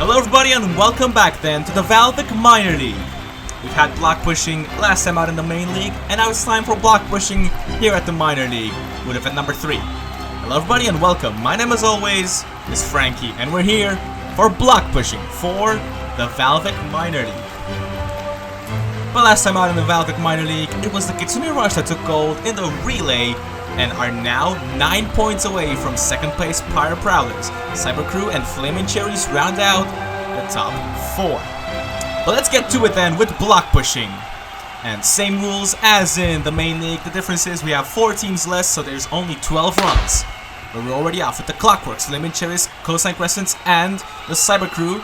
Hello everybody and welcome back then to the VALVIK Minor League. We've had block pushing last time out in the main league, and now it's time for block pushing here at the minor league with event number 3. Hello everybody and welcome. My name as always is Frankie, and we're here for block pushing for the VALVIK Minor League. But last time out in the VALVIK Minor League, it was the Kitsune Rush that took gold in the relay and are now 9 points away from second place Pyre Prowlers. Cyber Crew and Flaming Cherries round out the top 4. But let's get to it then with block pushing. And same rules as in the main league. The difference is we have 4 teams less, so there's only 12 runs. But we're already off with the Clockworks, Flaming Cherries, Cosine Crescents, and the Cyber Crew.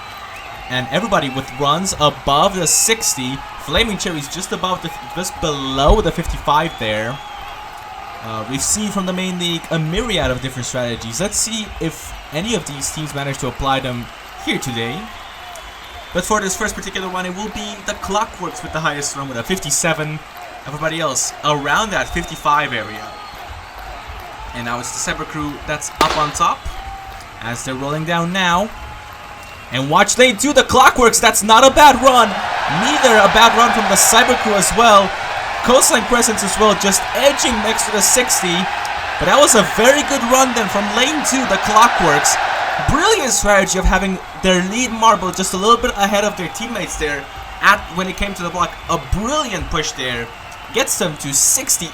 And everybody with runs above the 60. Flaming Cherries just below the 55 there. We've seen from the main league a myriad of different strategies. Let's see if any of these teams manage to apply them here today. But for this first particular one, it will be the Clockworks with the highest run with a 57. Everybody else around that 55 area. And now it's the Cyber Crew that's up on top as they're rolling down now. And watch lane 2, the Clockworks. That's not a bad run. Neither a bad run from the Cyber Crew as well. Cosine Crescents as well, just edging next to the 60. But that was a very good run then from lane 2, the Clockworks. Brilliant strategy of having their lead marble just a little bit ahead of their teammates there when it came to the block. A brilliant push there. Gets them to 68.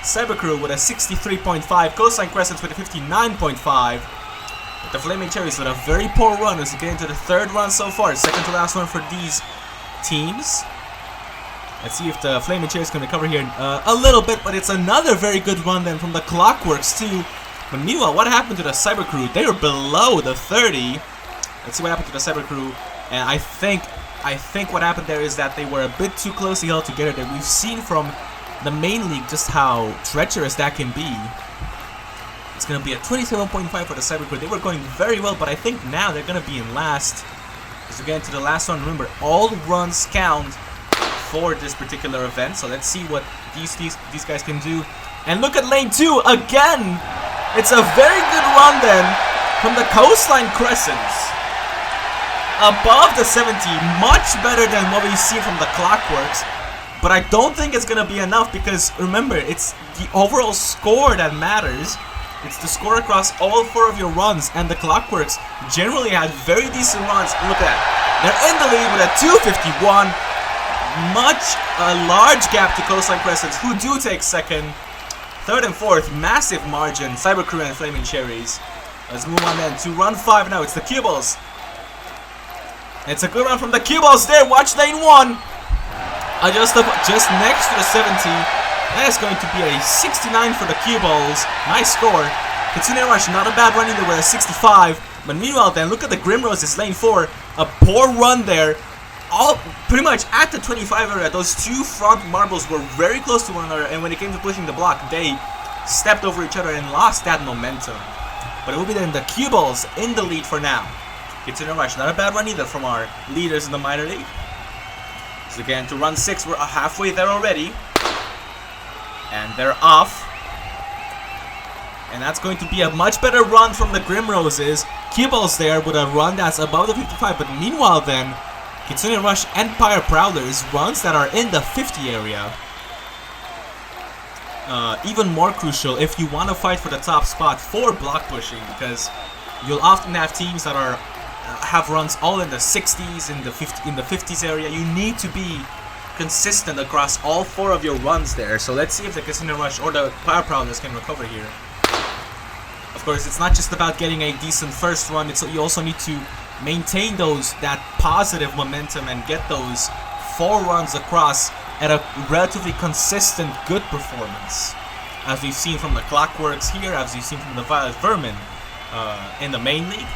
Cyber Crew with a 63.5. Cosine Crescents with a 59.5. But the Flaming Cherries with a very poor run as we get into the third run so far. Second to last one for these teams. Let's see if the Flaming Cherries can recover here a little bit, but it's another very good run then from the Clockworks too. But meanwhile, what happened to the Cyber Crew? They were below the 30. Let's see what happened to the Cyber Crew. And I think what happened there is that they were a bit too closely held together there. We've seen from the main league just how treacherous that can be. It's going to be a 27.5 for the Cyber Crew. They were going very well, but I think now they're going to be in last. As we get into the last one, remember, all runs count for this particular event. So let's see what these guys can do. And look at lane 2 again. It's a very good run then from the Coastline Crescents. Above the 70, much better than what we've seen from the Clockworks. But I don't think it's going to be enough because remember, it's the overall score that matters. It's the score across all 4 of your runs, and the Clockworks generally had very decent runs. Look at that. They're in the lead with a 251. A large gap to Coastline Crescents, who do take second. Third and fourth, massive margin. Cyber Crew and Flaming Cherries. Let's move on then to run 5 now. It's the Cue Balls. It's a good run from the Cue Balls there. Watch lane 1. Just next to the 70. That is going to be a 69 for the Cue Balls. Nice score. Kitsune Rush, not a bad run either with a 65. But meanwhile then, look at the Grim Roses, lane 4. A poor run there. All pretty much at the 25 area. Those 2 front marbles were very close to one another, and when it came to pushing the block, they stepped over each other and lost that momentum. But it will be then the Cue Balls in the lead for now. Kitsune Rush, not a bad run either from our leaders in the minor league. So again, to run 6, we're halfway there already. And they're off. And that's going to be a much better run from the Grim Roses. Cue Balls there with a run that's above the 55. But meanwhile then, Kitsune Rush and Pyre Prowlers runs that are in the 50 area. Even more crucial if you want to fight for the top spot for block pushing, because you'll often have teams that have runs all in the 60s, in the 50s area. You need to be consistent across all 4 of your runs there. So let's see if the Kitsune Rush or the Pyre Prowlers can recover here. Of course, it's not just about getting a decent first run. You also need to maintain that positive momentum and get those 4 runs across at a relatively consistent good performance, as we've seen from the Clockworks here, as we've seen from the Violet Vermin in the main league.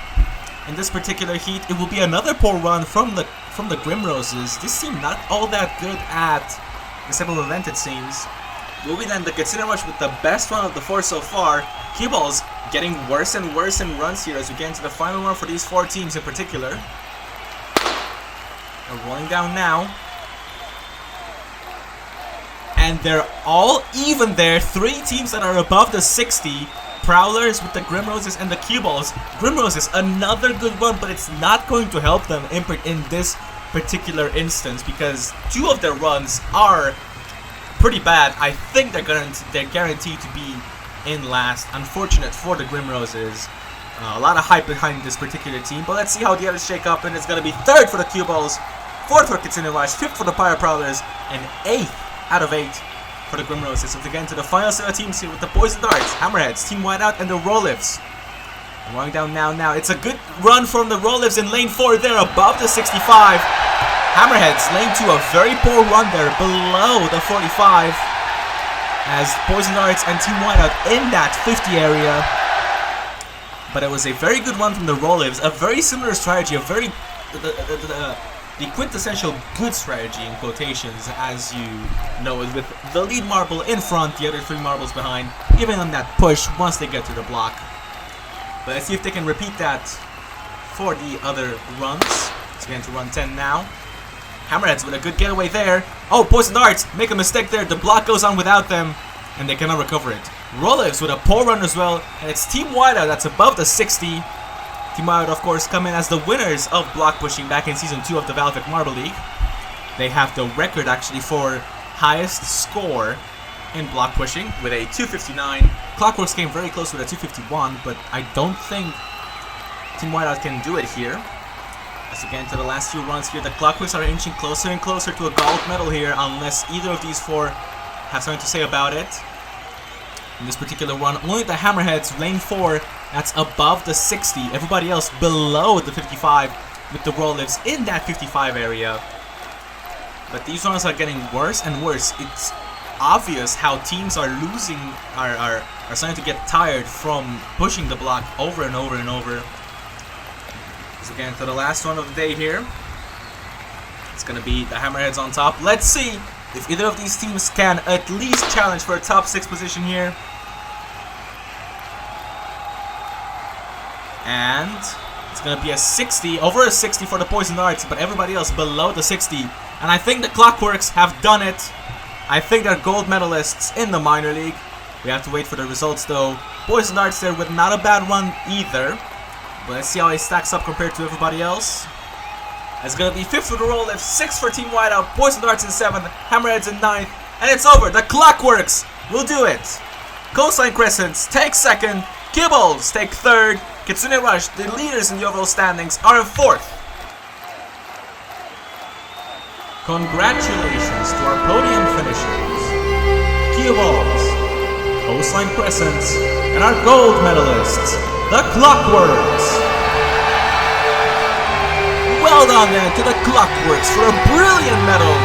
In this particular heat, it will be another poor run from the Grim Roses. This team not all that good at this type of event, it seems. Will be then the Kitsune Rush with the best run of the 4 so far. Cue Balls getting worse and worse in runs here as we get into the final one for these 4 teams in particular. They're rolling down now. And they're all even there. 3 teams that are above the 60. Prowlers with the Grim Roses and the Cue Balls. Grim Roses, another good one, but it's not going to help them in this particular instance because 2 of their runs are pretty bad. I think they're guaranteed to be in last. Unfortunate for the Grim Roses. A lot of hype behind this particular team, but let's see how the others shake up. And it's going to be 3rd for the Cue Balls, 4th for Kitsune Rush, 5th for the Pyre Prowlers, and 8th out of 8 for the Grim Roses. So to get into the final set of teams here with the Poison Darts, Hammerheads, Team Whiteout, and the Rollives. Running down now. It's a good run from the Rollives in lane 4 there, above the 65. Hammerheads, lane 2, a very poor run there, below the 45. As Poison Darts and Team Whiteout in that 50 area. But it was a very good run from the Rollives, a very similar strategy, the quintessential good strategy in quotations, as you know, with the lead marble in front, the other 3 marbles behind, giving them that push once they get to the block. But let's see if they can repeat that for the other runs. Let's get into run 10 now. Hammerheads with a good getaway there. Oh, Poison Darts make a mistake there. The block goes on without them, and they cannot recover it. Rollives with a poor run as well, and it's Team Whiteout that's above the 60. Team Whiteout, of course, come in as the winners of block pushing back in Season 2 of the VALVIK Marble League. They have the record, actually, for highest score in block pushing with a 259. Clockworks came very close with a 251, but I don't think Team Whiteout can do it here. As we get into the last few runs here, the Clockworks are inching closer and closer to a gold medal here, unless either of these 4 have something to say about it. In this particular run, only the Hammerheads, lane 4, that's above the 60. Everybody else below the 55, with the Rollives in that 55 area. But these runs are getting worse and worse. It's obvious how teams are losing, are starting to get tired from pushing the block over and over and over. So again, to the last one of the day here. It's going to be the Hammerheads on top. Let's see if either of these teams can at least challenge for a top 6 position here. And it's going to be a 60, over a 60 for the Poison Darts, but everybody else below the 60. And I think the Clockworks have done it. I think they're gold medalists in the minor league. We have to wait for the results though. Poison Darts there with not a bad run either. But let's see how he stacks up compared to everybody else. It's going to be 5th for the Rollives, 6th for Team Whiteout, Poison Darts in 7th, Hammerheads in 9th, and it's over. The Clockworks will do it. Coastline Crescents take 2nd, Cue Balls take 3rd, Kitsune Rush, the leaders in the overall standings, are in 4th. Congratulations to our podium finishers, Cue Balls, Coastline Crescents, and our gold medalists, the Clockworks. Well done then to the Clockworks for a brilliant medal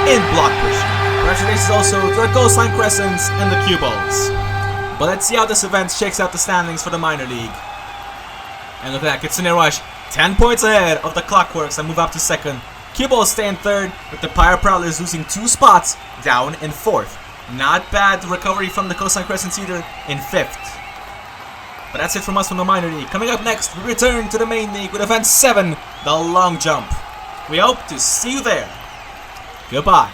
in block pushing. Congratulations also to the Coastline Crescents and the Cue Balls. But let's see how this event shakes out the standings for the minor league. And look at that, Kitsune Rush 10 points ahead of the Clockworks and move up to 2nd. Cue Balls stay in 3rd, with the Pyre Prowlers losing 2 spots, down in 4th. Not bad recovery from the Coastline Crescents either, in 5th. But that's it from us from the minor league. Coming up next, we return to the main league with event 7, the long jump. We hope to see you there. Goodbye.